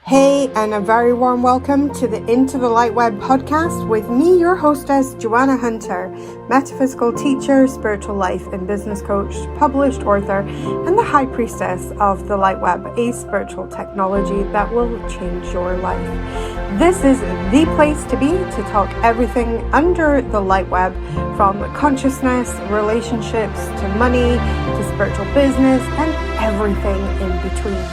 Hey, and a very warm welcome to the Into the LightWeb podcast with me, your hostess, Joanna Hunter, metaphysical teacher, spiritual life and business coach, published author, and the high priestess of the LightWeb, a spiritual technology that will change your life. This is the place to be to talk everything under the LightWeb, from consciousness, relationships, to money, to spiritual business, and everything in between.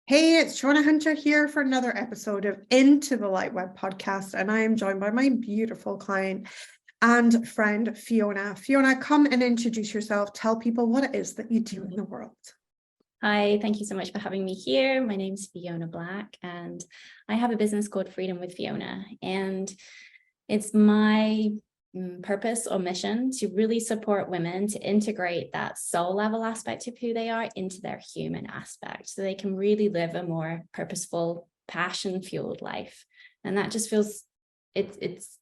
Hey, it's Joanna Hunter here for another episode of Into the LightWeb podcast, and I am joined by my beautiful client and friend, Fiona. Fiona, come and introduce yourself. Tell people what it is that you do in the world. Hi, thank you so much for having me here. My name's Fiona Black, and I have a business called Freedom with Fiona, and it's my purpose or mission to really support women to integrate that soul level aspect of who they are into their human aspect, so they can really live a more purposeful, passion-fueled life. And that just feels it's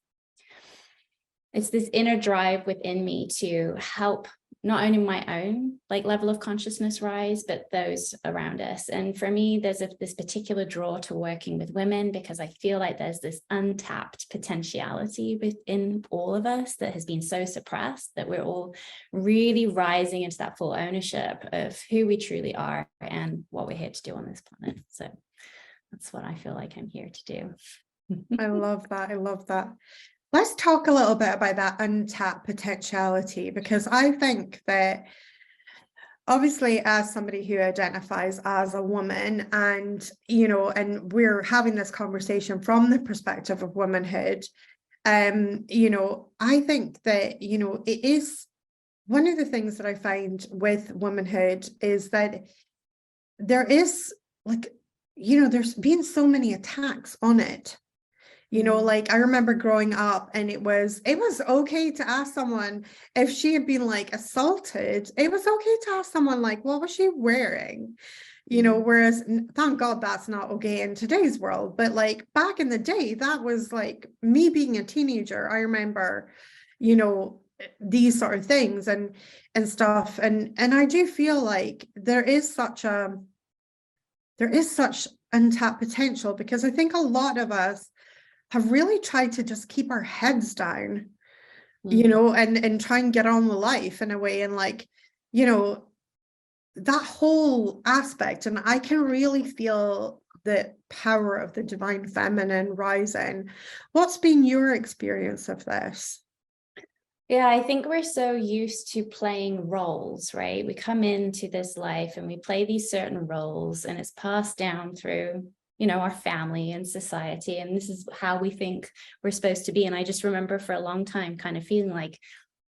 this inner drive within me to help not only my own level of consciousness rise, but those around us. And for me, there's this particular draw to working with women because I feel like there's this untapped potentiality within all of us that has been so suppressed, that we're all really rising into that full ownership of who we truly are and what we're here to do on this planet. So that's what I feel like I'm here to do. I love that. I love that. Let's talk a little bit about that untapped potentiality, because I think that obviously, as somebody who identifies as a woman, and we're having this conversation from the perspective of womanhood, I think that it is one of the things that I find with womanhood is that there is there's been so many attacks on it. I remember growing up, and it was okay to ask someone if she had been assaulted. It was okay to ask someone what was she wearing? Whereas thank God that's not okay in today's world. But back in the day, that was me being a teenager. I remember, these sort of things and stuff. And I do feel like there is such untapped potential, because I think a lot of us have really tried to just keep our heads down, and try and get on with life in a way. And that whole aspect. And I can really feel the power of the divine feminine rising. What's been your experience of this? Yeah, I think we're so used to playing roles, right? We come into this life and we play these certain roles, and it's passed down through our family and society, and this is how we think we're supposed to be. And I just remember for a long time kind of feeling like,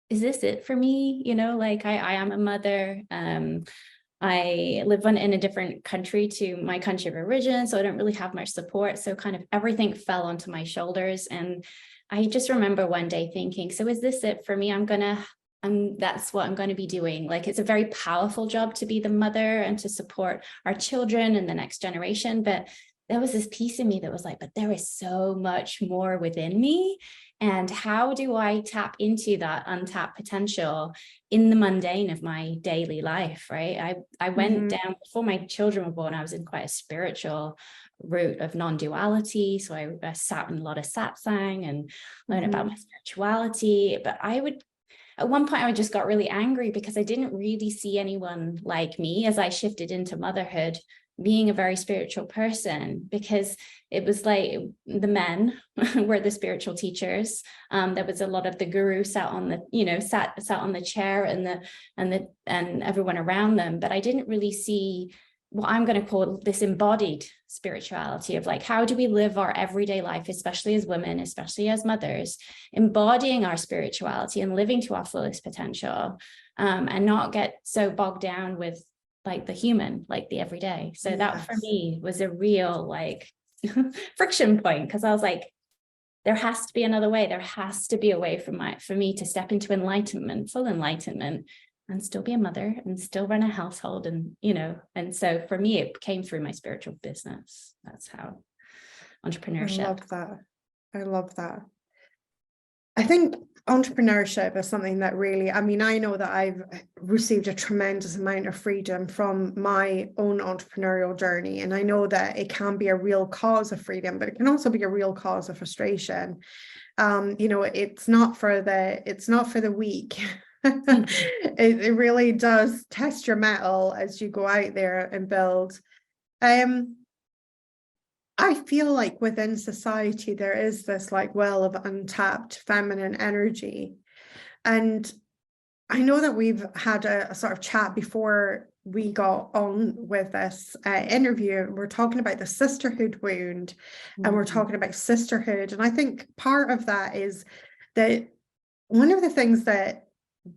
is this it for me? I am a mother. I live in a different country to my country of origin, so I don't really have much support. So kind of everything fell onto my shoulders. And I just remember one day thinking, so is this it for me? That's what I'm going to be doing. It's a very powerful job to be the mother and to support our children and the next generation. But there was this piece in me that was but there is so much more within me. And how do I tap into that untapped potential in the mundane of my daily life, right? I went down, before my children were born, I was in quite a spiritual route of non-duality. So I sat in a lot of satsang and learned about my spirituality. But at one point, I just got really angry because I didn't really see anyone like me as I shifted into motherhood being a very spiritual person, because it was the men were the spiritual teachers. There was a lot of the guru sat on the, sat on the chair, and everyone around them. But I didn't really see what I'm going to call this embodied spirituality of how do we live our everyday life, especially as women, especially as mothers, embodying our spirituality and living to our fullest potential, and not get so bogged down with the human, the everyday. So yes. That for me was a real friction point, because I was there has to be another way. There has to be a way for me to step into enlightenment, full enlightenment, and still be a mother and still run a household. And, and so for me, it came through my spiritual business. That's how entrepreneurship. I love that. I think entrepreneurship is something that really, I mean, I know that I've received a tremendous amount of freedom from my own entrepreneurial journey. And I know that it can be a real cause of freedom, but it can also be a real cause of frustration. You know, it's not for the weak. It really does test your mettle as you go out there and build. I feel like within society, there is this like well of untapped feminine energy. And I know that we've had a sort of chat before we got on with this interview. We're talking about the sisterhood wound, and we're talking about sisterhood. And I think part of that is that one of the things that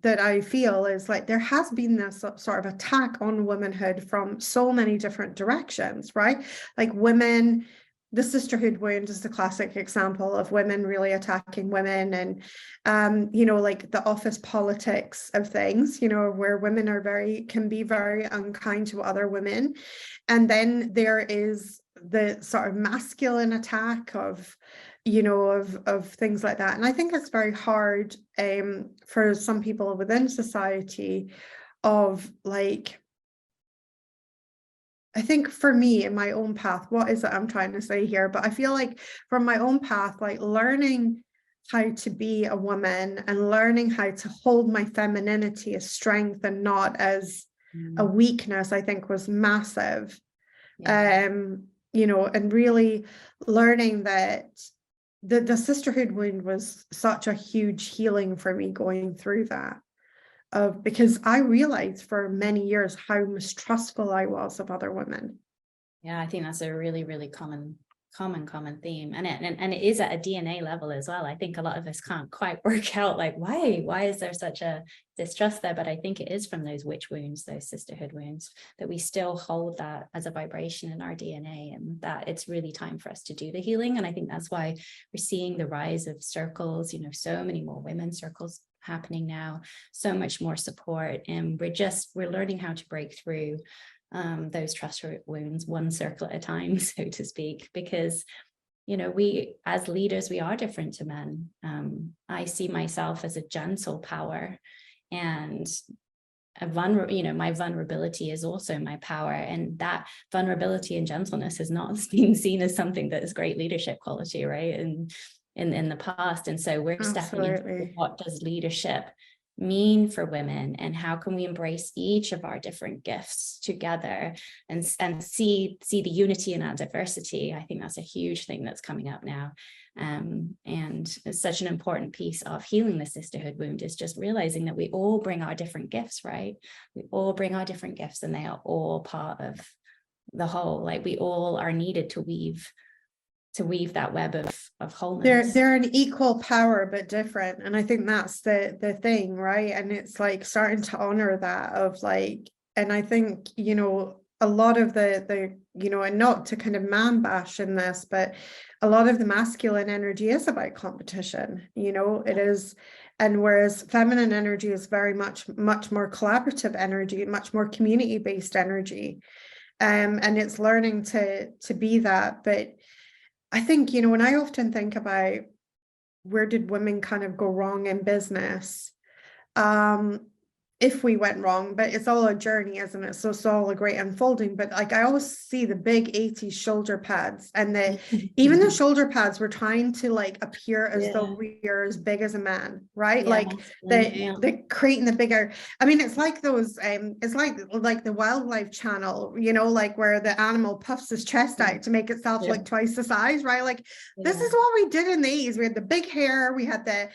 I feel is like there has been this sort of attack on womanhood from so many different directions, right? Like women, the sisterhood wound is the classic example of women really attacking women, and you know, like the office politics of things, you know, where women can be very unkind to other women. And then there is the sort of masculine attack of, you know, of things like that. And I think it's very hard for some people within society of like, I think for me in my own path, what is it I'm trying to say here? But I feel like from my own path, like learning how to be a woman and learning how to hold my femininity as strength and not as a weakness, I think was massive. Yeah. You know, and really learning that the sisterhood wound was such a huge healing for me going through that. Because I realized for many years how mistrustful I was of other women. Yeah, I think that's a really, really common theme, and it is at a DNA level as well. I think a lot of us can't quite work out like why is there such a distrust there, but I think it is from those witch wounds, those sisterhood wounds, that we still hold that as a vibration in our DNA, and that it's really time for us to do the healing. And I think that's why we're seeing the rise of circles, you know, so many more women's circles happening now, so much more support, and we're learning how to break through those trust wounds one circle at a time, so to speak, because, you know, we as leaders, we are different to men. I see myself as a gentle power, and you know, my vulnerability is also my power, and that vulnerability and gentleness has not been seen as something that is great leadership quality, right? And in the past. And so we're stepping into what does leadership mean for women, and how can we embrace each of our different gifts together and see the unity in our diversity. I think that's a huge thing that's coming up now. And it's such an important piece of healing the sisterhood wound, is just realizing that we all bring our different gifts, right? We all bring our different gifts, and they are all part of the whole. Like we all are needed to weave that web of wholeness. They're an equal power but different, and I think that's the thing, right? And it's like starting to honor that of like, and I think, you know, a lot of the you know, and not to kind of man bash in this, but a lot of the masculine energy is about competition, you know, it is. And whereas feminine energy is very much more collaborative energy, much more community-based energy, and it's learning to be that. But I think, you know, when I often think about where did women kind of go wrong in business, if we went wrong, but it's all a journey, isn't it? So it's all a great unfolding. But like I always see the big 80s shoulder pads, and even the shoulder pads were trying to like appear as though we're as big as a man, right? Like the creating the bigger. I mean, it's like those it's like the wildlife channel, you know, like where the animal puffs his chest out to make itself look twice the size, right? Like this is what we did in the 80s. We had the big hair, we had the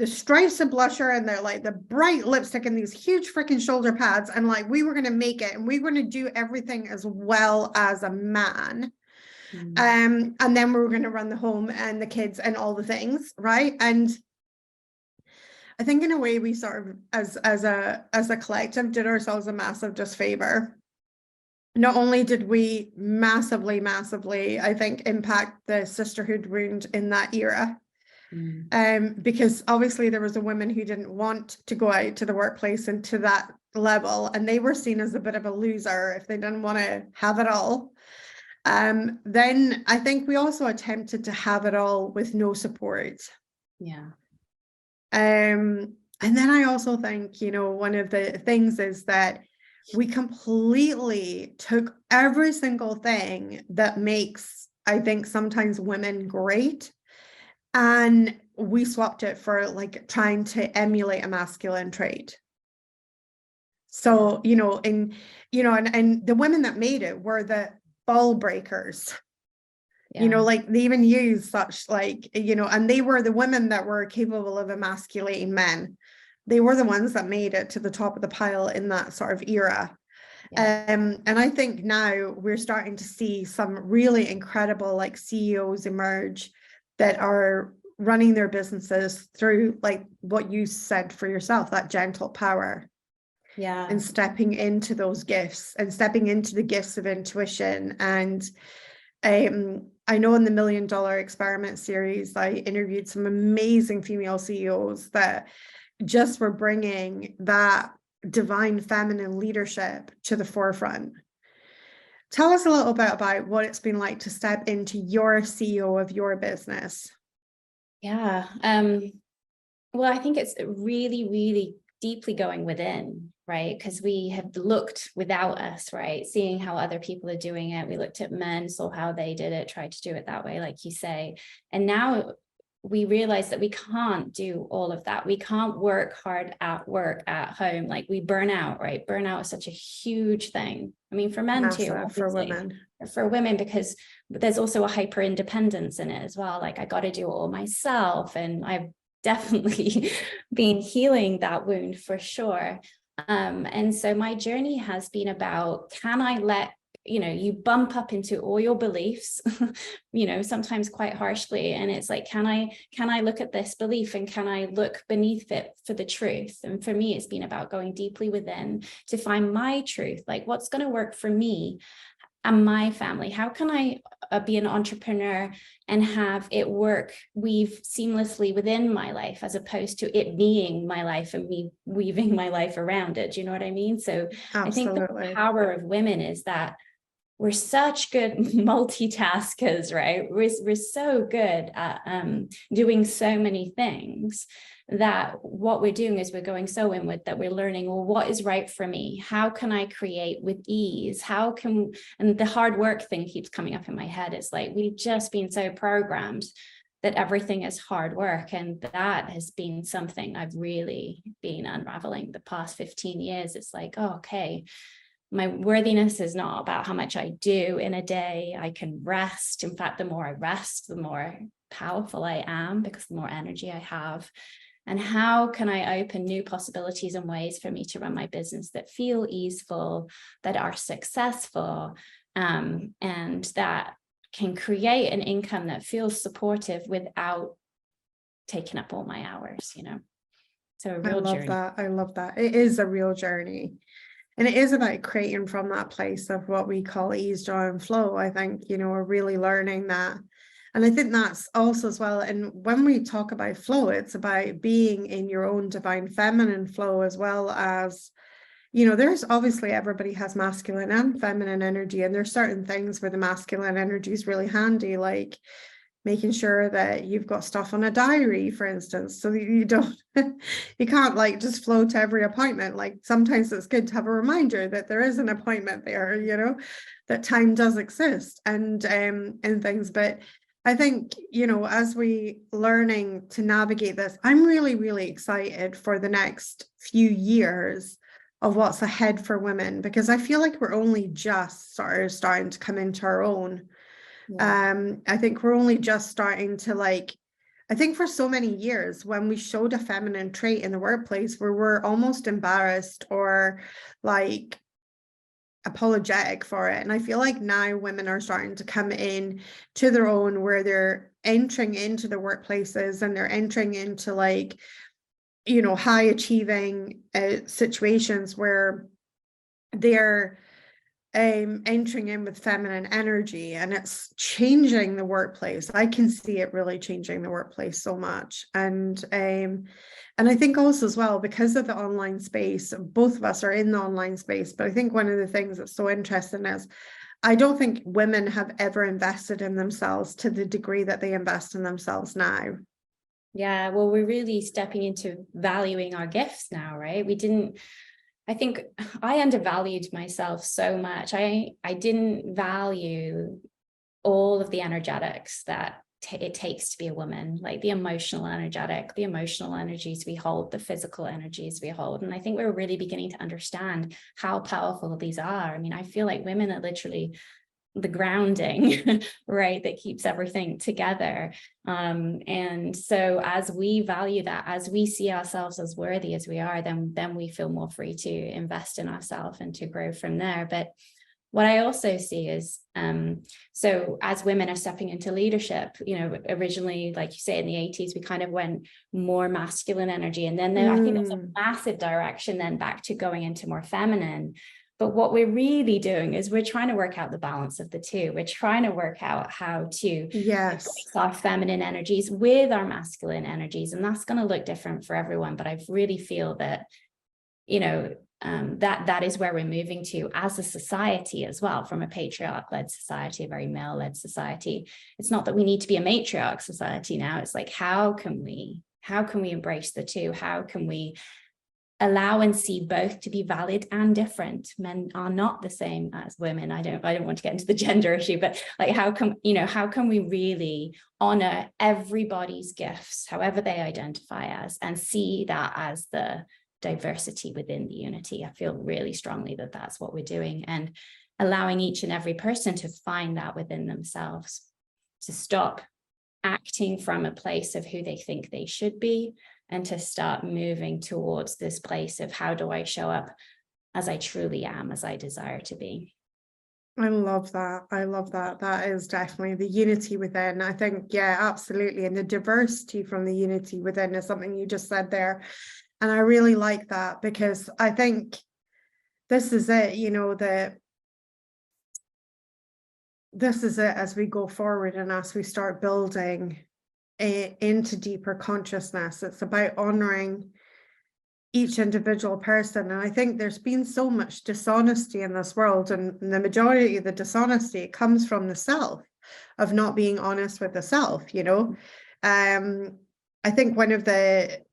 stripes of blusher, and they're like the bright lipstick and these huge freaking shoulder pads, and like we were going to make it, and we were going to do everything as well as a man. And then we were going to run the home and the kids and all the things, right? And I think in a way we sort of as a collective did ourselves a massive disfavor. Not only did we massively I think impact the sisterhood wound in that era, because obviously there was a woman who didn't want to go out to the workplace and to that level, and they were seen as a bit of a loser if they didn't want to have it all. Then I think we also attempted to have it all with no support. Yeah. And then I also think, you know, one of the things is that we completely took every single thing that makes, I think, sometimes women great, and we swapped it for like trying to emulate a masculine trait. So, you know, and the women that made it were the ball breakers. You know, Yeah. like they even use such like, you know, and they were the women that were capable of emasculating men. They were the ones that made it to the top of the pile in that sort of era. Yeah. And I think now we're starting to see some really incredible like CEOs emerge that are running their businesses through like what you said for yourself, that gentle power, Yeah. and stepping into those gifts and stepping into the gifts of intuition. And I know in the $1 Million Experiment series, I interviewed some amazing female CEOs that just were bringing that divine feminine leadership to the forefront. Tell us a little bit about what it's been like to step into your CEO of your business. Yeah. Well, I think it's really, really deeply going within, right? Because we have looked without us, right? Seeing how other people are doing it. We looked at men, saw how they did it, tried to do it that way, like you say. And now we realize that we can't do all of that. We can't work hard at work at home. Like we burn out, right? Burnout is such a huge thing. I mean, for men too, Massive for obviously. women. For women, because there's also a hyper independence in it as well. Like I got to do it all myself. And I've definitely been healing that wound for sure. And so my journey has been about, can I let, you know, you bump up into all your beliefs, you know, sometimes quite harshly. And it's like, can I look at this belief and can I look beneath it for the truth? And for me, it's been about going deeply within to find my truth, like what's going to work for me and my family. How can I be an entrepreneur and have it weave seamlessly within my life, as opposed to it being my life and me weaving my life around it? Do you know what I mean? So I think the Absolutely. power of women is that we're such good multitaskers, right? We're so good at doing so many things that what we're doing is we're going so inward that we're learning, well, what is right for me? How can I create with ease? And the hard work thing keeps coming up in my head. It's like, we've just been so programmed that everything is hard work. And that has been something I've really been unraveling the past 15 years. It's like, oh, okay, my worthiness is not about how much I do in a day. I can rest. In fact, the more I rest, the more powerful I am, because the more energy I have. And how can I open new possibilities and ways for me to run my business that feel easeful, that are successful, and that can create an income that feels supportive without taking up all my hours, you know? So a real journey. I love that. It is a real journey. And it is about creating from that place of what we call ease, joy, and flow. I think, you know, we're really learning that. And I think that's also as well. And when we talk about flow, it's about being in your own divine feminine flow, as well as, you know, there's obviously everybody has masculine and feminine energy. And there's certain things where the masculine energy is really handy, like making sure that you've got stuff on a diary, for instance, so that you don't, you can't like just flow to every appointment. Like sometimes it's good to have a reminder that there is an appointment there, you know, that time does exist and things. But I think, you know, as we learning to navigate this, I'm really, really excited for the next few years of what's ahead for women, because I feel like we're only just sort of starting to come into our own. I think we're only just starting to like, I think for so many years when we showed a feminine trait in the workplace, where we're almost embarrassed or like apologetic for it. And I feel like now women are starting to come in to their own, where they're entering into the workplaces and they're entering into like, you know, high achieving situations where they're entering in with feminine energy, and it's changing the workplace. I can see it really changing the workplace so much. And I think also as well, because of the online space, both of us are in the online space, but I think one of the things that's so interesting is I don't think women have ever invested in themselves to the degree that they invest in themselves now. Yeah, well, we're really stepping into valuing our gifts now, right? I think I undervalued myself so much. I didn't value all of the energetics that it takes to be a woman, like the emotional energetic, the emotional energies we hold, the physical energies we hold. And I think we're really beginning to understand how powerful these are. I mean, I feel like women are literally the grounding, right, that keeps everything together. And so as we value that, as we see ourselves as worthy as we are, then we feel more free to invest in ourselves and to grow from there. But what I also see is, so as women are stepping into leadership, originally, like you say, in the 80s, we kind of went more masculine energy. And then I think there's a massive direction then back to going into more feminine. But what we're really doing is we're trying to work out the balance of the two. We're trying to work out how to mix our feminine energies with our masculine energies. And that's going to look different for everyone. But I really feel that, that is where we're moving to as a society as well, from a patriarch-led society, a very male-led society. It's not that we need to be a matriarch society now. It's like, how can we embrace the two? How can we allow and see both to be valid and different? Men are not the same as women. I don't want to get into the gender issue, but like, how can we really honor everybody's gifts, however they identify as, and see that as the diversity within the unity? I feel really strongly that that's what we're doing, and allowing each and every person to find that within themselves, to stop acting from a place of who they think they should be, and to start moving towards this place of how do I show up as I truly am, as I desire to be. I love that. I love that. That is definitely the unity within. I think, yeah, absolutely. And the diversity from the unity within is something you just said there. And I really like that, because I think this is it, this is it as we go forward and as we start building into deeper consciousness. It's about honoring each individual person. And I think there's been so much dishonesty in this world, and the majority of the dishonesty comes from the self, of not being honest with the self. I think one of the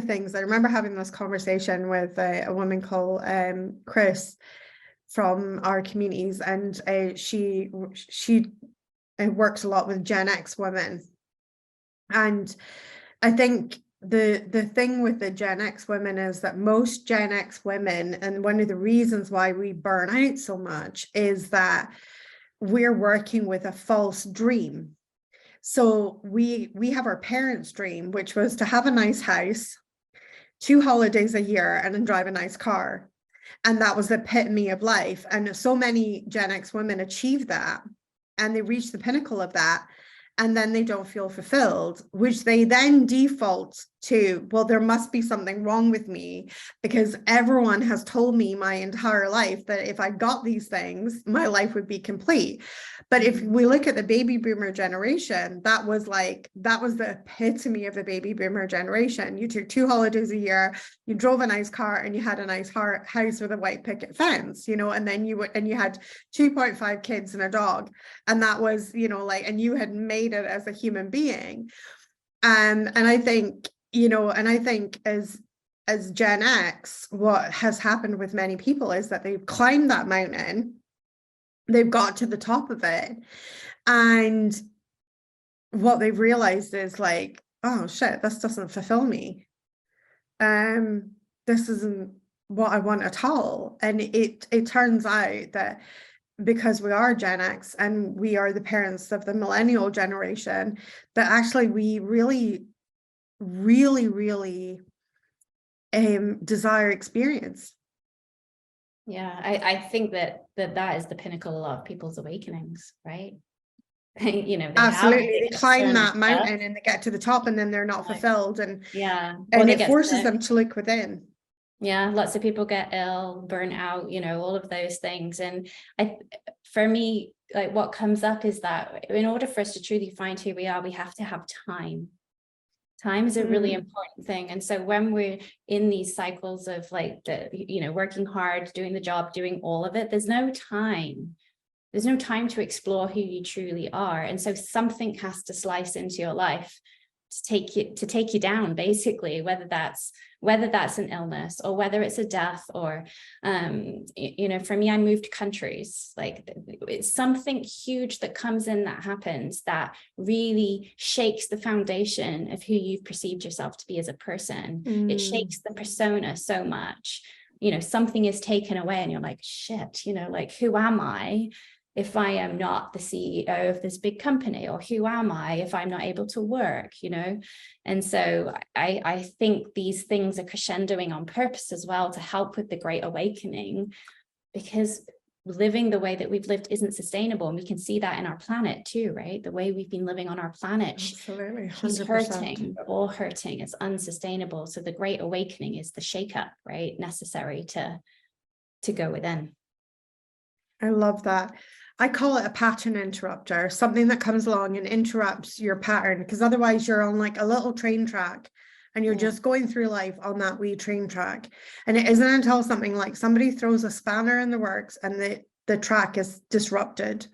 things, I remember having this conversation with a woman called Chris from our communities, and she works a lot with Gen X women. And I think the thing with the Gen X women is that most Gen X women, and one of the reasons why we burn out so much, is that we're working with a false dream. So we have our parents' dream, which was to have a nice house, 2 holidays a year, and then drive a nice car. And that was the epitome of life. And so many Gen X women achieve that, and they reach the pinnacle of that, and then they don't feel fulfilled, which they then default to, well, there must be something wrong with me, because everyone has told me my entire life that if I got these things, my life would be complete. But if we look at the baby boomer generation, that was the epitome of the baby boomer generation. You took 2 holidays a year, you drove a nice car, and you had a nice house with a white picket fence, and then you had 2.5 kids and a dog. And that was, and you had made it as a human being. And I think, as Gen X, what has happened with many people is that they've climbed that mountain, they've got to the top of it, and what they've realized is like, oh shit, this doesn't fulfill me. This isn't what I want at all. And it turns out that because we are Gen X and we are the parents of the millennial generation, that actually we really, really, really desire experience. Yeah, I think that is the pinnacle of a lot of people's awakenings, right? They Absolutely, they climb that mountain and they get to the top, and then they're not fulfilled, and it forces them to look within. Yeah, lots of people get ill, burn out, all of those things. And for me, like, what comes up is that in order for us to truly find who we are, we have to have time. Time is a really important thing. And so when we're in these cycles of working hard, doing the job, doing all of it, there's no time. There's no time to explore who you truly are. And so something has to slice into your life to take you down, basically, whether that's an illness or whether it's a death, or you know, for me, I moved countries. Like, it's something huge that comes in, that happens, that really shakes the foundation of who you've perceived yourself to be as a person. It shakes the persona so much. You know, something is taken away and you're like, shit, you know, like, who am I if I am not the CEO of this big company? Or who am I if I'm not able to work, you know? And so I think these things are crescendoing on purpose as well, to help with the Great Awakening, because living the way that we've lived isn't sustainable. And we can see that in our planet too, right? The way we've been living on our planet. Absolutely, 100%. She's hurting, we're all hurting. It's unsustainable. So the Great Awakening is the shakeup, right? Necessary to go within. I love that. I call it a pattern interrupter, something that comes along and interrupts your pattern, because otherwise you're on like a little train track and you're just going through life on that wee train track. And it isn't until something like somebody throws a spanner in the works and the track is disrupted.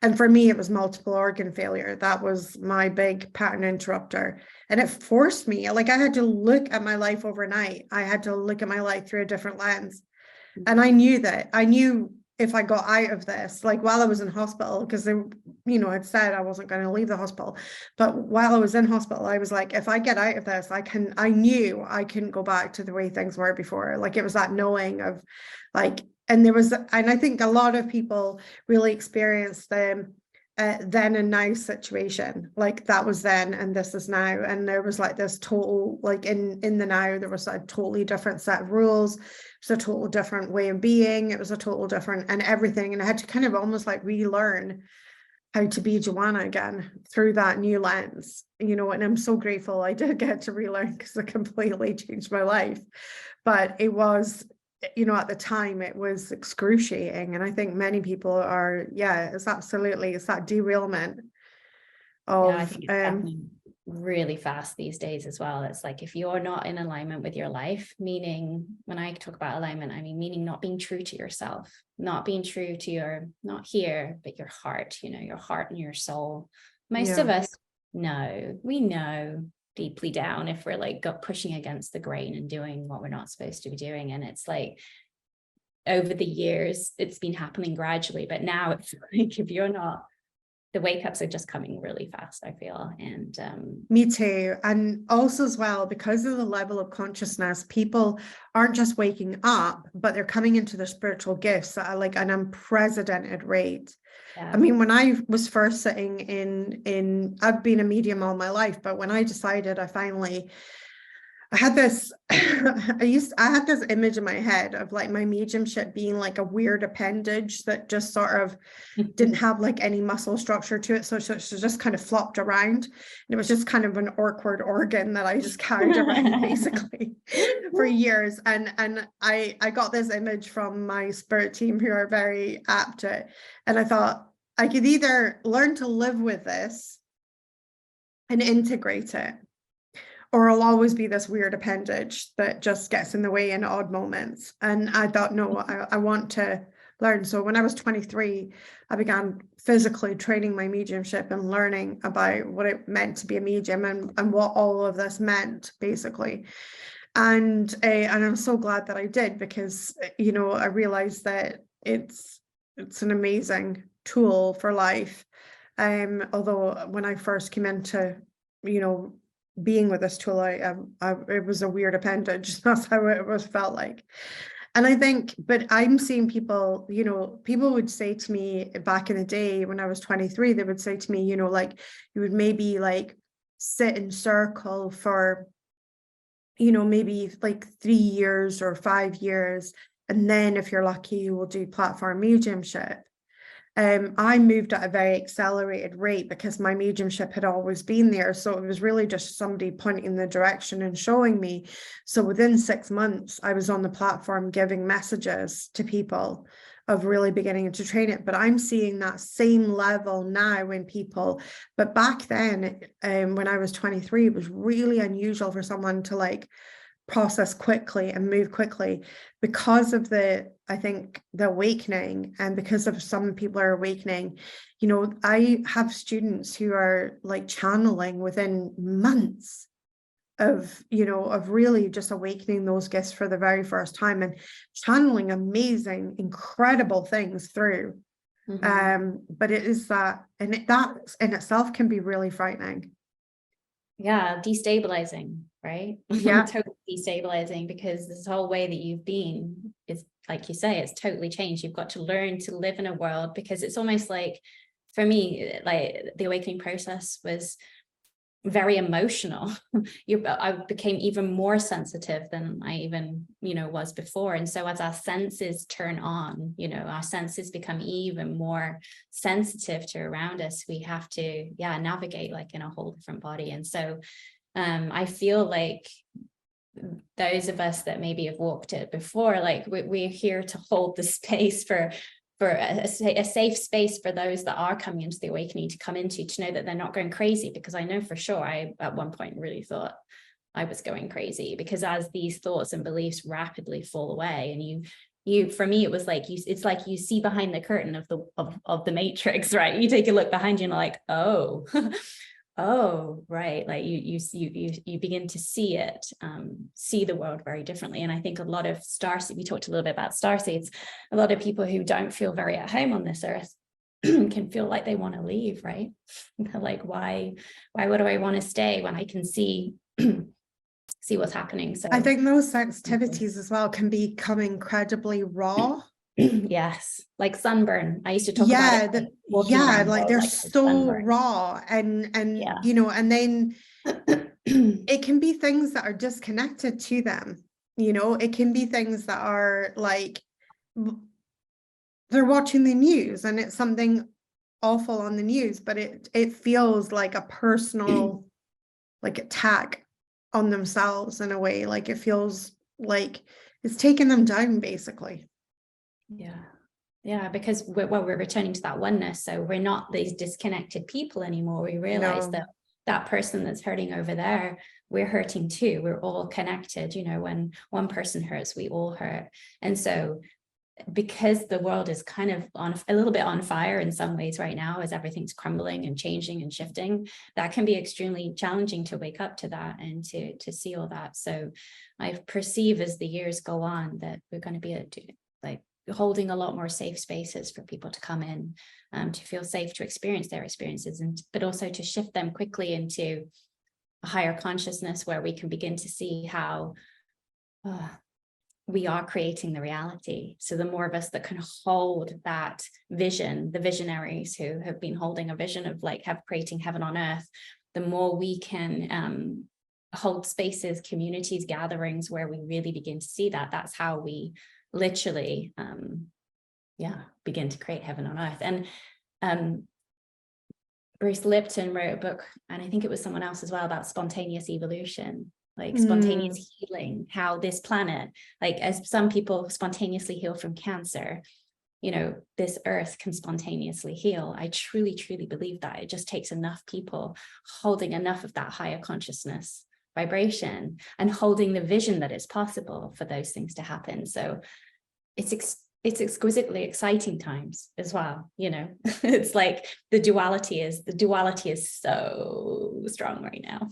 And for me, it was multiple organ failure. That was my big pattern interrupter. And it forced me, like, I had to look at my life overnight. I had to look at my life through a different lens. And I knew if I got out of this, like while I was in hospital, because they, you know, I'd said I wasn't going to leave the hospital, but while I was in hospital, I was like, if I get out of this, I knew I couldn't go back to the way things were before. Like, it was that knowing of like, and I think a lot of people really experienced them then and now situation. Like, that was then and this is now. And there was like this total, like in the now, there was a totally different set of rules. It's a total different way of being. It was a total different and everything. And I had to kind of almost like relearn how to be Joanna again through that new lens, you know. And I'm so grateful I did get to relearn, because it completely changed my life. But it was, you know, at the time it was excruciating. And I think many people are, it's that derailment of, I think it's happening really fast these days as well. It's like, if you're not in alignment with your life, meaning, when I talk about alignment, I mean, meaning not being true to yourself, not being true to your, not here, but your heart, you know, your heart and your soul. Most of us we know deeply down if we're like pushing against the grain and doing what we're not supposed to be doing. And it's like, over the years, it's been happening gradually, but now it's like, if you're not, the wake ups are just coming really fast, I feel. And me too. And also as well, because of the level of consciousness, people aren't just waking up, but they're coming into their spiritual gifts at like an unprecedented rate. I mean, when I was first sitting in I've been a medium all my life, but when I decided, I had this I had this image in my head of like my mediumship being like a weird appendage that just sort of didn't have like any muscle structure to it. So it just kind of flopped around. And it was just kind of an awkward organ that I just carried around basically for years. And I got this image from my spirit team, who are very apt at it. And I thought I could either learn to live with this and integrate it, or I'll always be this weird appendage that just gets in the way in odd moments. And I thought, no, I want to learn. So when I was 23, I began physically training my mediumship and learning about what it meant to be a medium and what all of this meant, basically. And I'm so glad that I did, because, you know, I realized that it's an amazing tool for life. Although when I first came into, you know, being with this tool, it was a weird appendage. That's how it was felt like. And I think, but I'm seeing people, you know, people would say to me back in the day when I was 23, they would say to me, you know, like, you would maybe like sit in circle for, you know, maybe like 3 years or 5 years. And then if you're lucky, you will do platform mediumship. I moved at a very accelerated rate because my mediumship had always been there. So it was really just somebody pointing the direction and showing me. So within 6 months, I was on the platform giving messages to people of really beginning to train it. But I'm seeing that same level now in people. But back then, when I was 23, it was really unusual for someone to like process quickly and move quickly because of the I think the awakening, and because of some people are awakening, you know, I have students who are like channeling within months of, you know, of really just awakening those gifts for the very first time and channeling amazing, incredible things through. But it is that, and that in itself can be really frightening. Yeah, destabilizing, right? Yeah. Totally destabilizing, because this whole way that you've been is, like you say, it's totally changed. You've got to learn to live in a world, because it's almost like, for me, like the awakening process was very emotional. I became even more sensitive than I even, you know, was before. And so as our senses turn on, you know, our senses become even more sensitive to around us. We have to, navigate like in a whole different body. And so I feel like those of us that maybe have walked it before, like we're here to hold the space for a safe space for those that are coming into the awakening to come into, to know that they're not going crazy. Because I know for sure I at one point really thought I was going crazy, because as these thoughts and beliefs rapidly fall away, and you for me it was like it's like you see behind the curtain of the Matrix, right? You take a look behind you and like, oh oh, right. Like you begin to see it, see the world very differently. And I think a lot of starseeds, we talked a little bit about starseeds, a lot of people who don't feel very at home on this earth can feel like they want to leave, right? They're like, why would I want to stay when I can see what's happening? So I think those sensitivities as well can become incredibly raw. Yes, like sunburn. I used to talk about it, like walking around like they're so sunburn. raw, and you know, and then it can be things that are disconnected to them. You know, it can be things that are like they're watching the news and it's something awful on the news, but it feels like a personal like attack on themselves in a way. Like it feels like it's taking them down, basically. Yeah, because we're returning to that oneness. So we're not these disconnected people anymore. We realize that person that's hurting over there, we're hurting too. We're all connected. You know, when one person hurts, we all hurt. And so because the world is kind of on a little bit on fire in some ways right now, as everything's crumbling and changing and shifting, that can be extremely challenging to wake up to that and to see all that. So I perceive as the years go on that we're going to be like holding a lot more safe spaces for people to come in, to feel safe to experience their experiences, but also to shift them quickly into a higher consciousness where we can begin to see how we are creating the reality. So the more of us that can hold that vision, the visionaries who have been holding a vision of like creating heaven on earth, the more we can hold spaces, communities, gatherings where we really begin to see that. That's how we literally begin to create heaven on earth. And Bruce Lipton wrote a book, and I think it was someone else as well, about spontaneous evolution, like spontaneous healing, how this planet, like as some people spontaneously heal from cancer, you know, this earth can spontaneously heal. I truly, truly believe that. It just takes enough people holding enough of that higher consciousness vibration and holding the vision that it's possible for those things to happen. So it's exquisitely exciting times as well, you know. It's like the duality is so strong right now.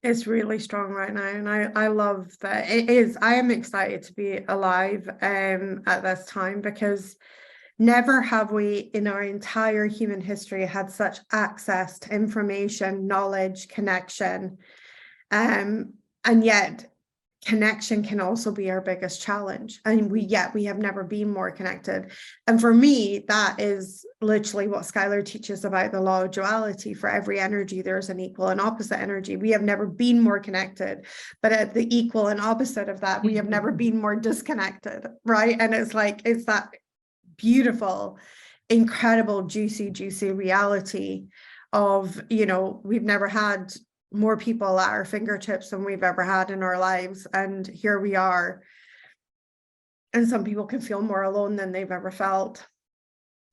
It's really strong right now, and I love that it is. I am excited to be alive at this time, because never have we in our entire human history had such access to information, knowledge, connection, and yet connection can also be our biggest challenge. And we have never been more connected. And for me, that is literally what Skylar teaches about the law of duality. For every energy, there's an equal and opposite energy. We have never been more connected, but at the equal and opposite of that, we have never been more disconnected, right? And it's like, it's that beautiful, incredible, juicy reality of, you know, we've never had more people at our fingertips than we've ever had in our lives, and here we are. And some people can feel more alone than they've ever felt,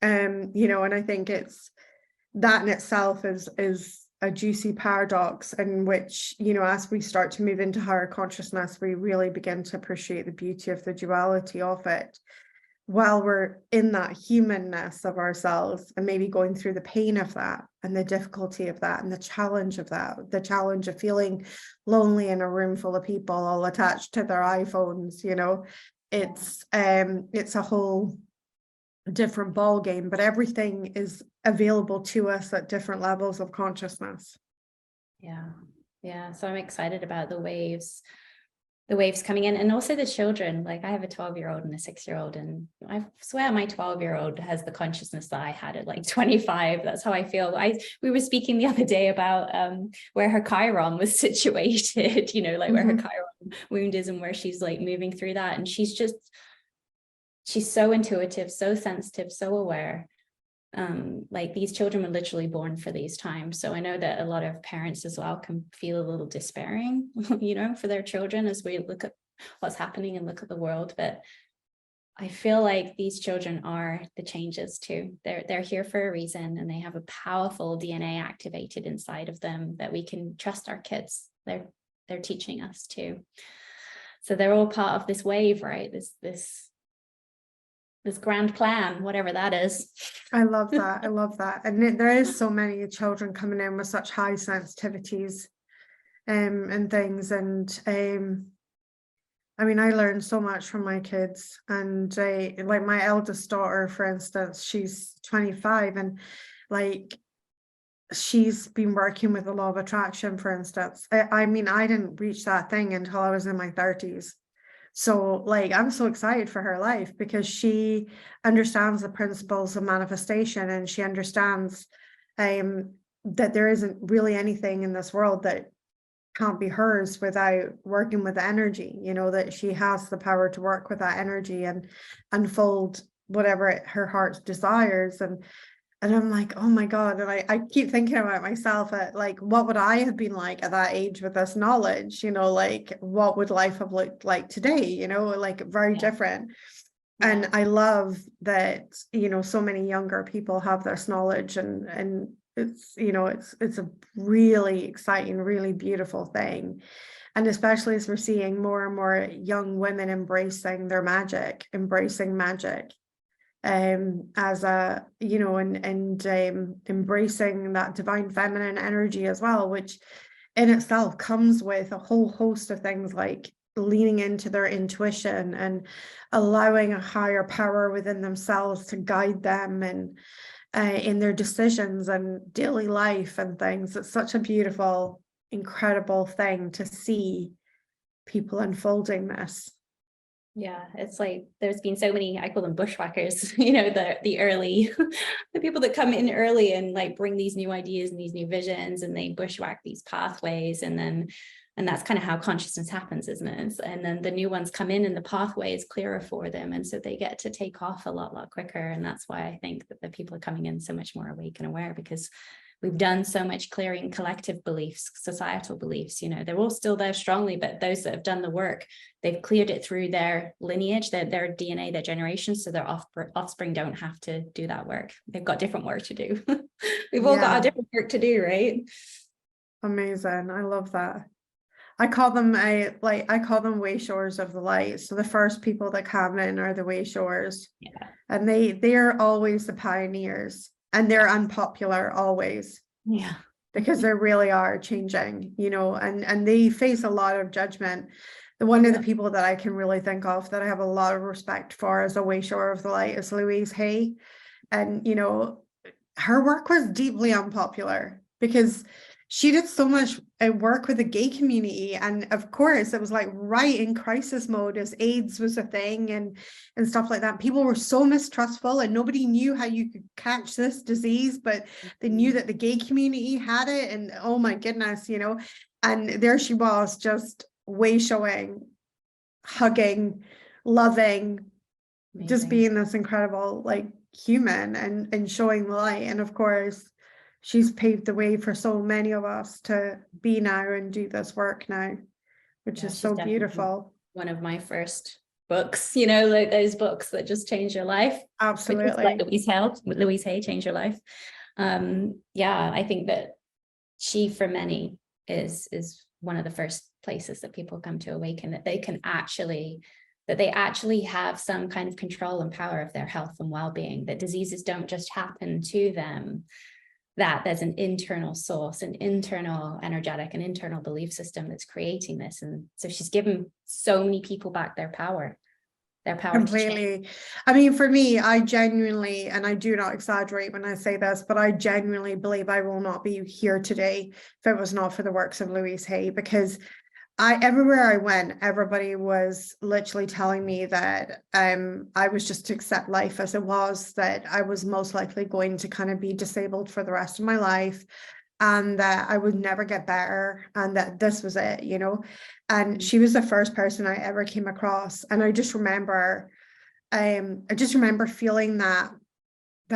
you know, and I think it's that in itself is a juicy paradox in which, you know, as we start to move into higher consciousness, we really begin to appreciate the beauty of the duality of it, while we're in that humanness of ourselves and maybe going through the pain of that and the difficulty of that and the challenge of that, the challenge of feeling lonely in a room full of people all attached to their iPhones, you know, it's a whole different ball game, but everything is available to us at different levels of consciousness. Yeah. So I'm excited about the waves coming in, and also the children. Like I have a 12-year-old and a 6-year-old, and I swear my 12-year-old has the consciousness that I had at like 25. That's how I feel. We were speaking the other day about where her chiron was situated, you know, like where her chiron wound is and where she's like moving through that. And she's so intuitive, so sensitive, so aware. Like these children were literally born for these times. So I know that a lot of parents as well can feel a little despairing, you know, for their children as we look at what's happening and look at the world. But I feel like these children are the changes too. They're here for a reason, and they have a powerful DNA activated inside of them that we can trust our kids. They're teaching us too. So they're all part of this wave, right? This grand plan, whatever that is. I love that. I love that. And there is so many children coming in with such high sensitivities and things. And I mean, I learned so much from my kids. And like my eldest daughter, for instance, she's 25, and like she's been working with the law of attraction, for instance. I mean, I didn't reach that thing until I was in my 30s. So like, I'm so excited for her life because she understands the principles of manifestation, and she understands that there isn't really anything in this world that can't be hers without working with the energy, you know, that she has the power to work with that energy and unfold whatever her heart desires. And I'm like, oh my God. And I keep thinking about myself at like, what would I have been like at that age with this knowledge? You know, like what would life have looked like today? You know, like very different. And I love that, you know, so many younger people have this knowledge, and it's, you know, it's a really exciting, really beautiful thing. And especially as we're seeing more and more young women embracing their magic, embracing magic. As a, you know, and embracing that divine feminine energy as well, which in itself comes with a whole host of things like leaning into their intuition and allowing a higher power within themselves to guide them and in their decisions and daily life and things. It's such a beautiful, incredible thing to see people unfolding this. Yeah, it's like there's been so many, I call them bushwhackers, you know, the early, the people that come in early and like bring these new ideas and these new visions, and they bushwhack these pathways, and that's kind of how consciousness happens, isn't it? And then the new ones come in and the pathway is clearer for them, and so they get to take off a lot quicker. And that's why I think that the people are coming in so much more awake and aware, because we've done so much clearing collective beliefs, societal beliefs, you know, they're all still there strongly, but those that have done the work, they've cleared it through their lineage, their DNA, their generation, so their offspring don't have to do that work. They've got different work to do. We've all got our different work to do, right? Amazing. I love that. I call them way showers of the light. So the first people that come in are the way showers. Yeah. And they're always the pioneers. And they're unpopular always. Yeah. Because they really are changing, you know, and they face a lot of judgment. One of the people that I can really think of that I have a lot of respect for as a way shower of the light is Louise Hay. And, you know, her work was deeply unpopular because she did so much work with the gay community. And of course, it was like right in crisis mode as AIDS was a thing and stuff like that. People were so mistrustful and nobody knew how you could catch this disease, but they knew that the gay community had it. And oh my goodness, you know, and there she was just way showing, hugging, loving, Amazing. Just being this incredible like human and showing the light. And of course, she's paved the way for so many of us to be now and do this work now, which is so beautiful. One of my first books, you know, like those books that just change your life. Absolutely. Like Louise Hay, Change Your Life. Yeah, I think that she for many is one of the first places that people come to awaken, that they actually have some kind of control and power of their health and well-being, that diseases don't just happen to them, that there's an internal source, an internal energetic, an internal belief system that's creating this. And so she's given so many people back their power Completely. I mean, for me, I genuinely, and I do not exaggerate when I say this, but I genuinely believe I will not be here today if it was not for the works of Louise Hay, because everywhere I went, everybody was literally telling me that I was just to accept life as it was, that I was most likely going to kind of be disabled for the rest of my life, and that I would never get better, and that this was it, you know. And she was the first person I ever came across, and I just remember feeling that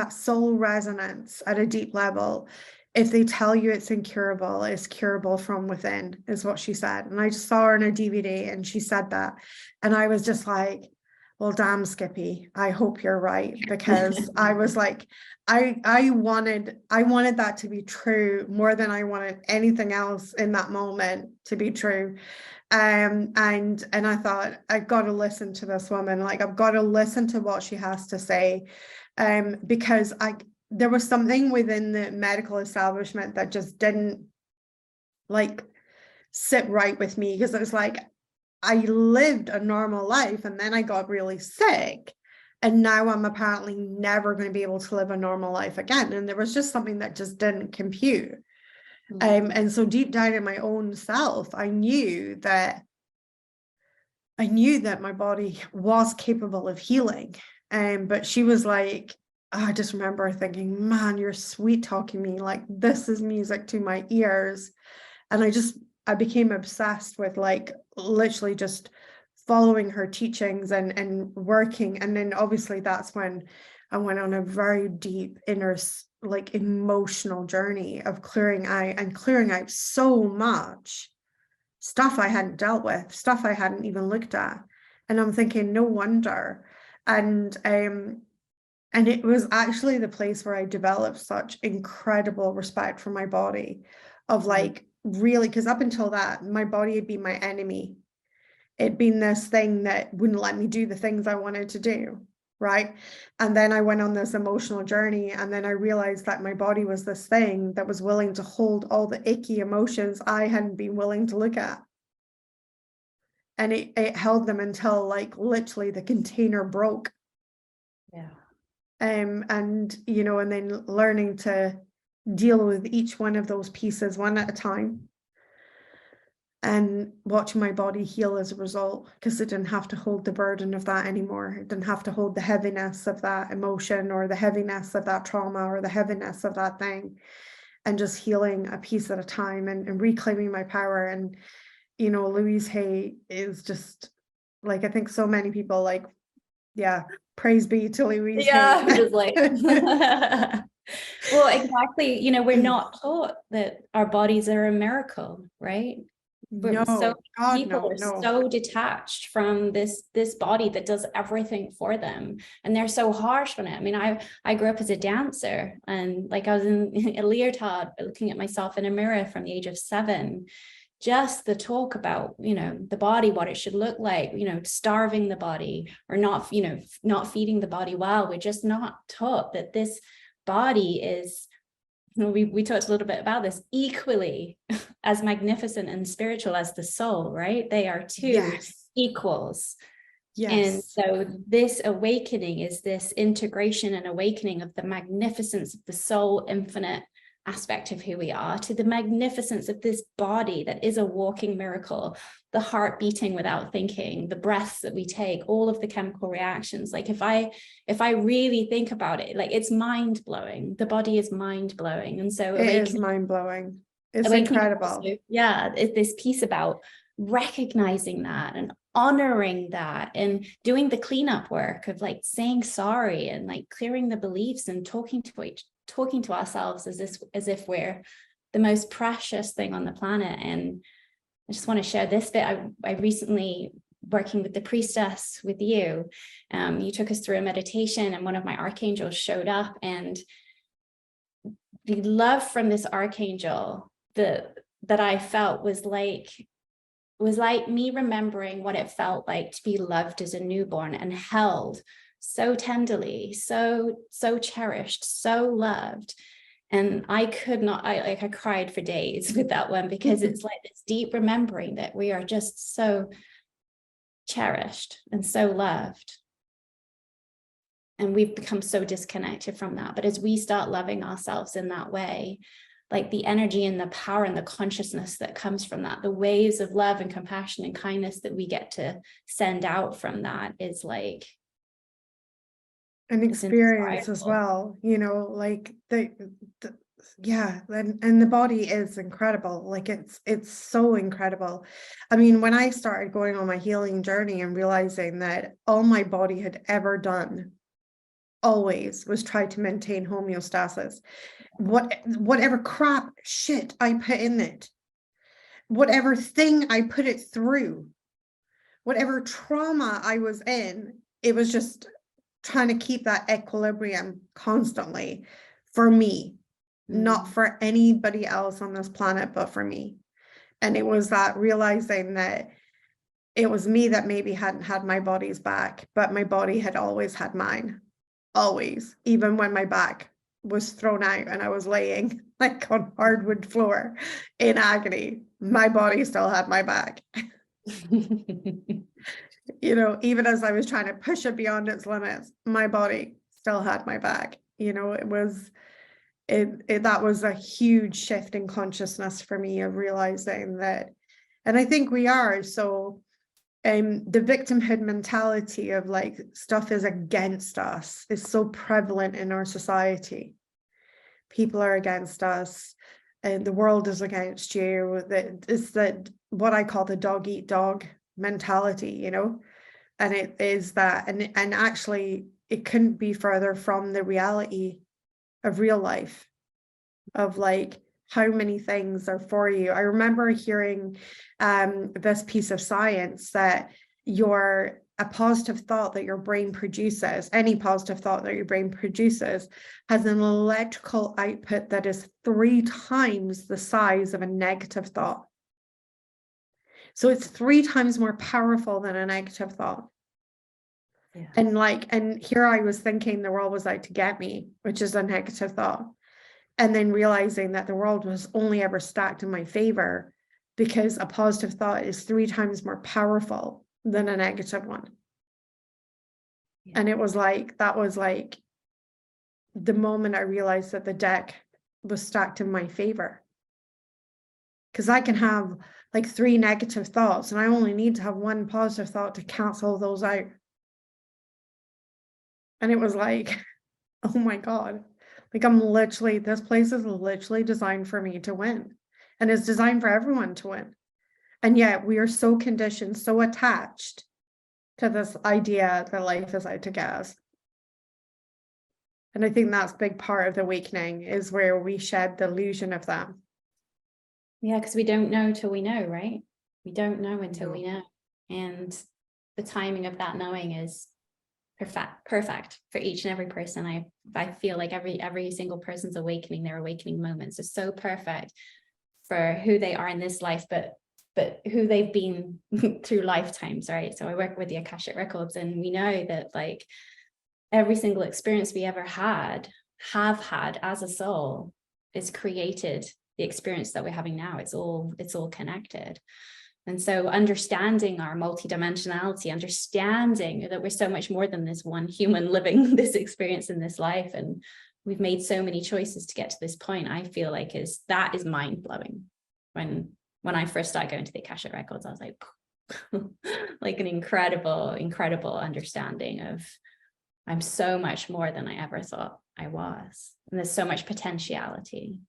soul resonance at a deep level. If they tell you it's incurable, it's curable from within, is what she said. And I just saw her on a DVD and she said that. And I was just like, well, damn, Skippy, I hope you're right. Because I was like, I wanted that to be true more than I wanted anything else in that moment to be true. And I thought, I've got to listen to this woman. Like, I've got to listen to what she has to say. Because there was something within the medical establishment that just didn't like sit right with me, because it was like, I lived a normal life and then I got really sick, and now I'm apparently never going to be able to live a normal life again. And there was just something that just didn't compute. And so deep down in my own self, I knew that my body was capable of healing. But she was like, I just remember thinking, man, you're sweet talking me, like this is music to my ears. And I became obsessed with like literally just following her teachings and working. And then obviously that's when I went on a very deep inner like emotional journey of clearing out so much stuff I hadn't dealt with, stuff I hadn't even looked at. And I'm thinking, no wonder. And it was actually the place where I developed such incredible respect for my body, of like, really, because up until that, my body had been my enemy. It'd been this thing that wouldn't let me do the things I wanted to do, right? And then I went on this emotional journey, and then I realized that my body was this thing that was willing to hold all the icky emotions I hadn't been willing to look at. And it held them until like literally the container broke. Yeah. And you know, and then learning to deal with each one of those pieces one at a time, and watching my body heal as a result, because it didn't have to hold the burden of that anymore. It didn't have to hold the heaviness of that emotion, or the heaviness of that trauma, or the heaviness of that thing, and just healing a piece at a time, and reclaiming my power. And you know, Louise Hay is just like, I think so many people like, yeah, praise be to Louise Yeah, Hay. just like well, exactly. You know, we're not taught that our bodies are a miracle, right? No, So God, people are no. so detached from this body that does everything for them, and they're so harsh on it. I mean, I grew up as a dancer, and like I was in a leotard looking at myself in a mirror from the age of 7. Just the talk about, you know, the body, what it should look like, you know, starving the body or not, you know, not feeding the body well. We're just not taught that this body is, you know, we talked a little bit about this, equally as magnificent and spiritual as the soul, right? They are two equals. Yes. And so this awakening is this integration and awakening of the magnificence of the soul, infinite aspect of who we are, to the magnificence of this body that is a walking miracle, the heart beating without thinking, the breaths that we take, all of the chemical reactions. Like if I really think about it, like it's mind blowing. The body is mind blowing. And so it is mind blowing. It's incredible. Also, yeah, it's this piece about recognizing that and honoring that and doing the cleanup work of like saying sorry and like clearing the beliefs and talking to ourselves as if we're the most precious thing on the planet. And I just want to share this bit. I recently, working with the priestess with you, you took us through a meditation, and one of my archangels showed up, and the love from this archangel that I felt was like me remembering what it felt like to be loved as a newborn and held so tenderly, so cherished, so loved. And I could not, I cried for days with that one, because it's like this deep remembering that we are just so cherished and so loved. And we've become so disconnected from that. But as we start loving ourselves in that way, like the energy and the power and the consciousness that comes from that, the waves of love and compassion and kindness that we get to send out from that is like an experience as well, you know, like yeah, and the body is incredible. Like it's so incredible. I mean, when I started going on my healing journey and realizing that all my body had ever done always was try to maintain homeostasis, whatever crap shit I put in it, whatever thing I put it through, whatever trauma I was in, it was just trying to keep that equilibrium constantly for me, not for anybody else on this planet, but for me. And it was that realizing that it was me that maybe hadn't had my body's back, but my body had always had mine. Always, even when my back was thrown out and I was laying like on hardwood floor in agony, my body still had my back. You know, even as I was trying to push it beyond its limits, my body still had my back. You know, that was a huge shift in consciousness for me, of realizing that, and I think we are so the victimhood mentality of like stuff is against us is so prevalent in our society. People are against us and the world is against you. That it's that what I call the dog eat dog mentality, you know, and it is that, and actually it couldn't be further from the reality of real life, of like how many things are for you. I remember hearing this piece of science that a positive thought that your brain produces, any positive thought that your brain produces, has an electrical output that is 3 times the size of a negative thought. So it's 3 times more powerful than a negative thought. Yeah. And here I was thinking the world was out to get me, which is a negative thought. And then realizing that the world was only ever stacked in my favor, because a positive thought is 3 times more powerful than a negative one. Yeah. And it was like, that was like the moment I realized that the deck was stacked in my favor. Because I can have like 3 negative thoughts and I only need to have 1 positive thought to cancel those out. And it was like, oh my God. Like this place is literally designed for me to win, and it's designed for everyone to win. And yet we are so conditioned, so attached to this idea that life is out to get us. And I think that's a big part of the awakening, is where we shed the illusion of that. Yeah, because we don't know till we know, right? We don't know until we know. And the timing of that knowing is perfect for each and every person. I feel like every single person's awakening, their awakening moments are so perfect for who they are in this life, but who they've been through lifetimes, right? So I work with the Akashic Records, and we know that like every single experience we ever have had as a soul is created the experience that we're having now. It's all connected. And so understanding our multidimensionality, understanding that we're so much more than this one human living this experience in this life, and we've made so many choices to get to this point, I feel like that is mind-blowing. When I first started going to the Akashic Records, I was like, like an incredible understanding of I'm so much more than I ever thought I was. And there's so much potentiality.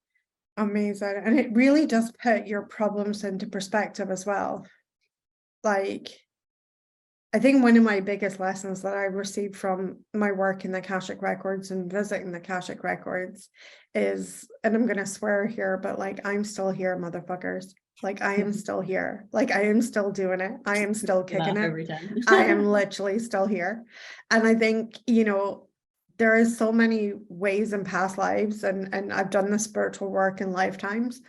Amazing. And it really does put your problems into perspective as well. Like, I think one of my biggest lessons that I received from my work in the Akashic Records and visiting the Akashic Records is, and I'm going to swear here, but like, I'm still here, motherfuckers. Like, I am still here. Like, I am still doing it. I am still kicking it. I am literally still here. And I think, you know, there is so many ways in past lives, and I've done the spiritual work in lifetimes.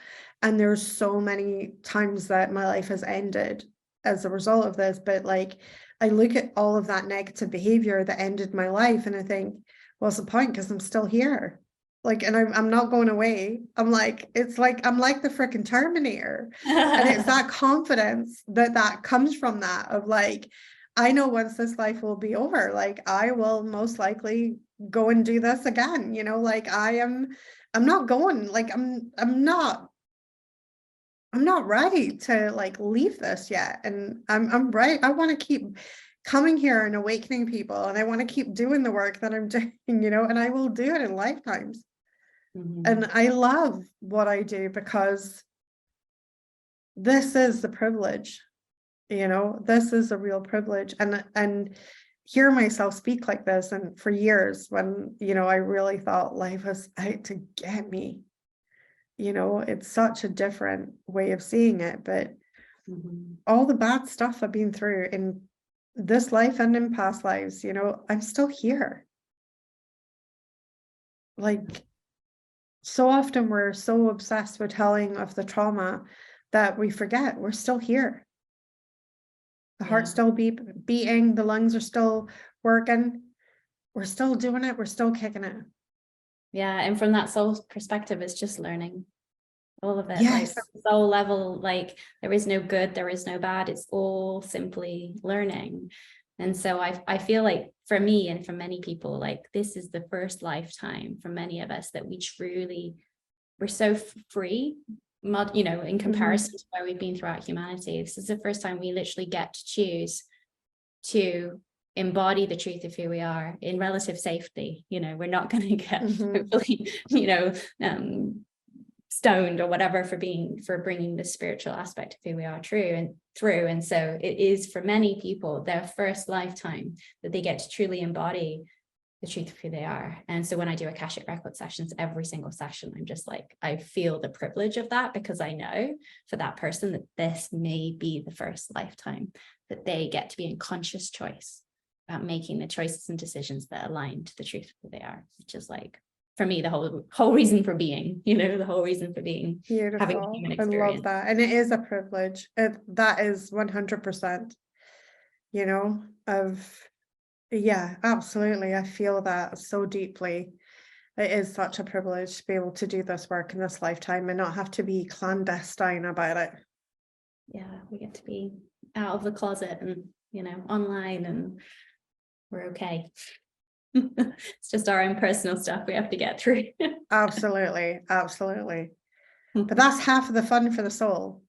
And there's so many times that my life has ended as a result of this, but like I look at all of that negative behavior that ended my life and I think, what's the point? Because I'm still here. Like, and I'm not going away. I'm like, it's like, I'm like the freaking Terminator. And it's that confidence that comes from that of like, I know once this life will be over, like I will most likely go and do this again, you know, like I'm not going, like I'm not ready to like leave this yet. And I'm right. I want to keep coming here and awakening people, and I want to keep doing the work that I'm doing, you know, and I will do it in lifetimes. And I love what I do because this is the privilege, you know, this is a real privilege. And hear myself speak like this, and for years when, you know, I really thought life was out to get me, you know, it's such a different way of seeing it, but all the bad stuff I've been through in this life and in past lives, you know, I'm still here. Like, so often we're so obsessed with telling of the trauma that we forget we're still here. The heart's still beating, the lungs are still working, we're still doing it, we're still kicking it. Yeah, and from that soul perspective, it's just learning. All of it, Yes. like soul level, like there is no good, there is no bad, it's all simply learning. And so I feel like for me and for many people, like this is the first lifetime for many of us that we're so free, you know, in comparison to where we've been throughout humanity. This is the first time we literally get to choose to embody the truth of who we are in relative safety. You know, we're not going to get hopefully, you know, stoned or whatever for bringing the spiritual aspect of who we are through. And so it is for many people their first lifetime that they get to truly embody the truth of who they are. And so when I do Akashic record sessions, every single session, I'm just like, I feel the privilege of that, because I know for that person that this may be the first lifetime that they get to be in conscious choice about making the choices and decisions that align to the truth of who they are, which is like, for me, the whole reason for being, you know, the whole reason for being. Beautiful. Having a human experience. I love that. And it is a privilege. That is 100%, you know, yeah, absolutely. I feel that so deeply. It is such a privilege to be able to do this work in this lifetime and not have to be clandestine about it. Yeah, we get to be out of the closet and, you know, online, and we're okay. It's just our own personal stuff we have to get through. Absolutely, absolutely. But that's half of the fun for the soul.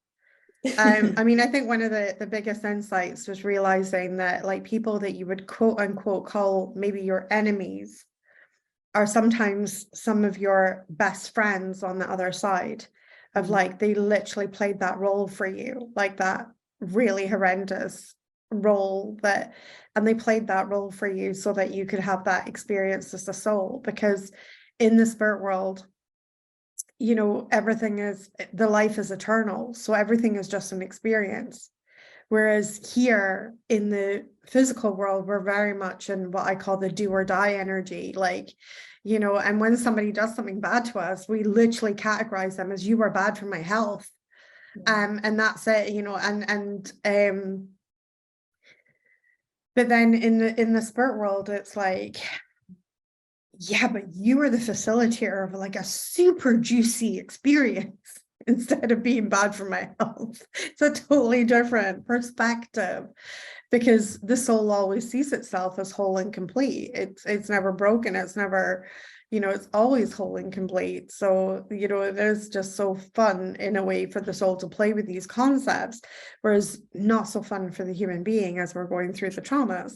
I mean, I think one of the biggest insights was realizing that like people that you would quote unquote call maybe your enemies are sometimes some of your best friends on the other side of like, they literally played that role for you, like that really horrendous role and they played that role for you so that you could have that experience as a soul. Because in the spirit world, you know, the life is eternal. So everything is just an experience. Whereas here in the physical world, we're very much in what I call the do or die energy. Like, you know, and when somebody does something bad to us, we literally categorize them as, you were bad for my health. And that's it, you know, but then in the spirit world, it's like, yeah, but you are the facilitator of like a super juicy experience instead of being bad for my health. It's a totally different perspective, because the soul always sees itself as whole and complete. It's never broken. It's never, you know, it's always whole and complete. So, you know, it is just so fun in a way for the soul to play with these concepts, whereas not so fun for the human being as we're going through the traumas.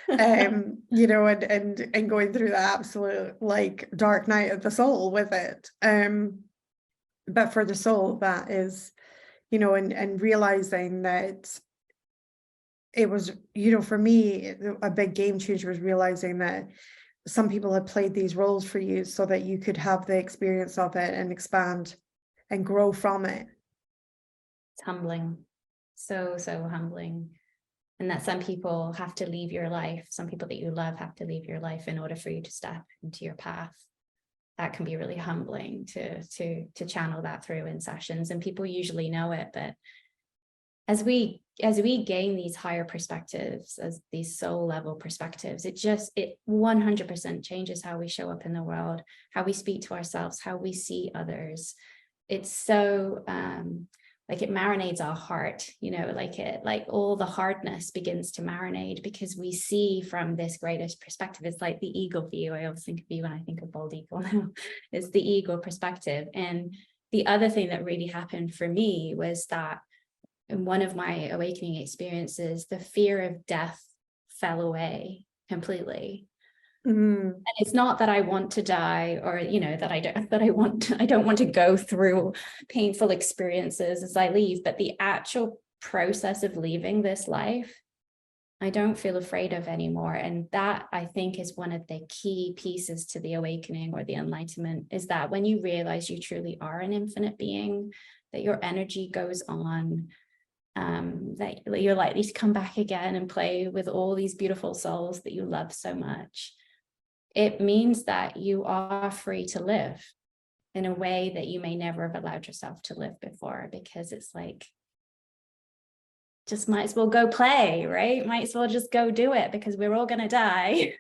You know, and going through the absolute like dark night of the soul with it. But for the soul, that is, you know, and realizing that it was, you know, for me, a big game changer was realizing that some people had played these roles for you so that you could have the experience of it and expand and grow from it. It's humbling, so humbling. And that some people have to leave your life, some people that you love have to leave your life in order for you to step into your path. that can be really humbling to channel that through in sessions, and people usually know it. But as we gain these higher perspectives, as these soul level perspectives, it 100% changes how we show up in the world, how we speak to ourselves, how we see others. It's so like it marinades our heart, you know, like all the hardness begins to marinate because we see from this greatest perspective. It's like the eagle view. I always think of you when I think of bald eagle now. It's the eagle perspective. And the other thing that really happened for me was that in one of my awakening experiences, the fear of death fell away completely. And it's not that I want to die, or, you know, that I don't want to go through painful experiences as I leave, but the actual process of leaving this life, I don't feel afraid of anymore. And that, I think, is one of the key pieces to the awakening or the enlightenment, is that when you realize you truly are an infinite being, that your energy goes on, that you're likely to come back again and play with all these beautiful souls that you love so much. It means that you are free to live in a way that you may never have allowed yourself to live before, because it's like, just might as well go play, right? Might as well just go do it, because we're all going to die.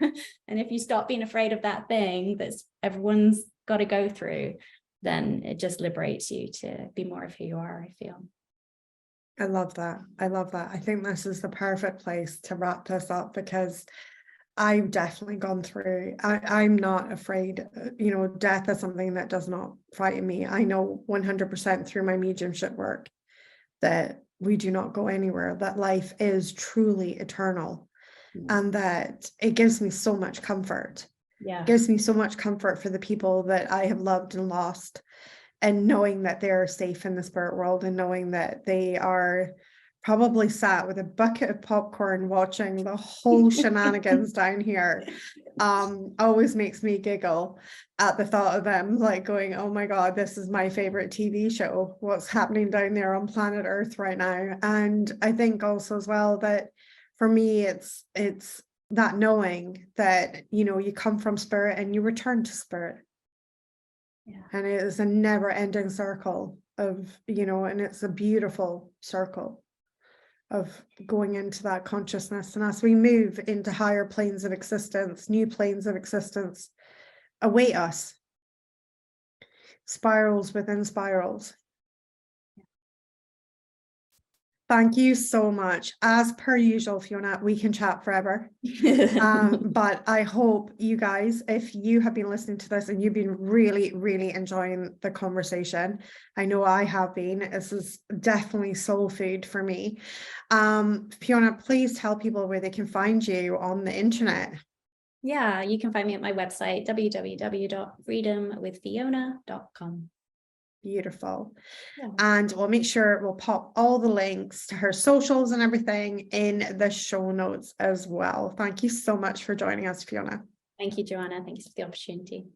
And if you stop being afraid of that thing that's everyone's got to go through, then it just liberates you to be more of who you are, I feel. I love that. I love that. I think this is the perfect place to wrap this up, because I've definitely gone through, I'm not afraid, you know, death is something that does not frighten me. I know 100% through my mediumship work that we do not go anywhere, that life is truly eternal, and that it gives me so much comfort. Yeah. It gives me so much comfort for the people that I have loved and lost, and knowing that they're safe in the spirit world, and knowing that they are probably sat with a bucket of popcorn watching the whole shenanigans down here. Always makes me giggle at the thought of them, like going, oh my God, this is my favorite TV show. What's happening down there on planet Earth right now? And I think also as well that for me, it's that knowing that, you know, you come from spirit and you return to spirit. Yeah. And it is a never ending circle of, you know, and it's a beautiful circle of going into that consciousness. And as we move into higher planes of existence, new planes of existence await us, spirals within spirals. Thank you so much. As per usual, Fiona, we can chat forever. But I hope you guys, if you have been listening to this and you've been really, really enjoying the conversation, I know I have been. This is definitely soul food for me. Fiona, please tell people where they can find you on the internet. Yeah, you can find me at my website, www.freedomwithfiona.com. Beautiful. Yeah. And we'll make sure we'll pop all the links to her socials and everything in the show notes as well. Thank you so much for joining us, Fiona. Thank you, Joanna. Thanks for the opportunity.